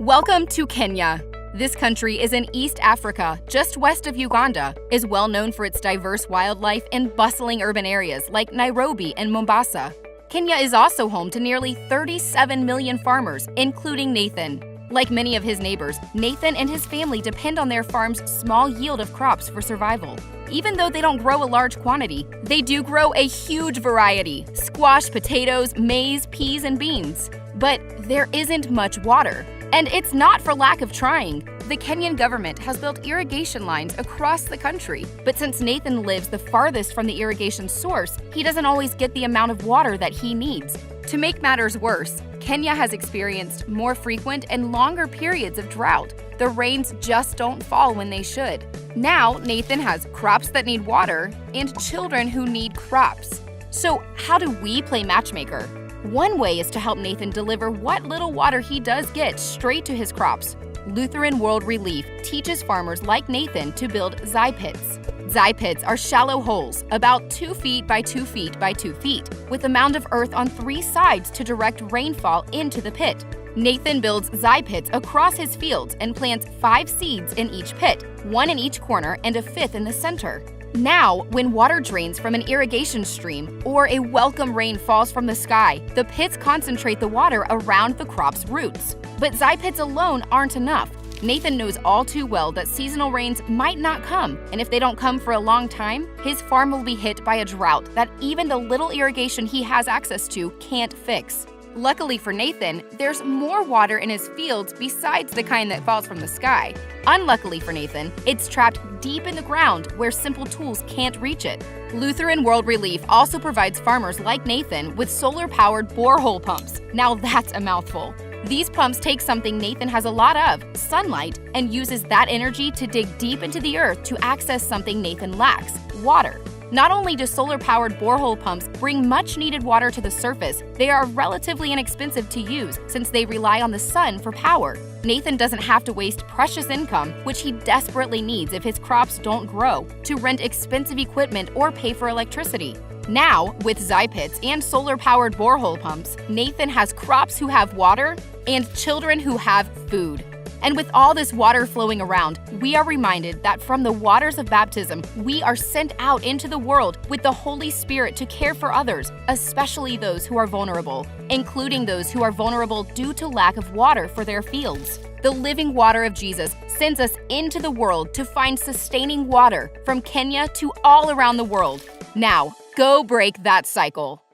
Welcome to Kenya. This country is in East Africa, just west of Uganda, is well known for its diverse wildlife and bustling urban areas like Nairobi and Mombasa. Kenya is also home to nearly 37 million farmers, including Nathan. Like many of his neighbors, Nathan and his family depend on their farm's small yield of crops for survival. Even though they don't grow a large quantity, they do grow a huge variety: squash, potatoes, maize, peas, and beans. But there isn't much water. And it's not for lack of trying. The Kenyan government has built irrigation lines across the country, but since Nathan lives the farthest from the irrigation source, he doesn't always get the amount of water that he needs. To make matters worse, Kenya has experienced more frequent and longer periods of drought. The rains just don't fall when they should. Now, Nathan has crops that need water and children who need crops. So, how do we play matchmaker? One way is to help Nathan deliver what little water he does get straight to his crops. Lutheran World Relief teaches farmers like Nathan to build zai pits. Zai pits are shallow holes, about 2 feet by 2 feet by 2 feet, with a mound of earth on 3 sides to direct rainfall into the pit. Nathan builds zai pits across his fields and plants 5 seeds in each pit, 1 in each corner and a 5th in the center. Now, when water drains from an irrigation stream or a welcome rain falls from the sky, the pits concentrate the water around the crop's roots. But zai pits alone aren't enough. Nathan knows all too well that seasonal rains might not come, and if they don't come for a long time, his farm will be hit by a drought that even the little irrigation he has access to can't fix. Luckily for Nathan, there's more water in his fields besides the kind that falls from the sky. Unluckily for Nathan, it's trapped deep in the ground where simple tools can't reach it. Lutheran World Relief also provides farmers like Nathan with solar-powered borehole pumps. Now that's a mouthful. These pumps take something Nathan has a lot of, sunlight, and uses that energy to dig deep into the earth to access something Nathan lacks: water. Not only do solar-powered borehole pumps bring much-needed water to the surface, they are relatively inexpensive to use since they rely on the sun for power. Nathan doesn't have to waste precious income, which he desperately needs if his crops don't grow, to rent expensive equipment or pay for electricity. Now, with zai pits and solar-powered borehole pumps, Nathan has crops who have water and children who have food. And with all this water flowing around, we are reminded that from the waters of baptism, we are sent out into the world with the Holy Spirit to care for others, especially those who are vulnerable, including those who are vulnerable due to lack of water for their fields. The living water of Jesus sends us into the world to find sustaining water from Kenya to all around the world. Now, go break that cycle.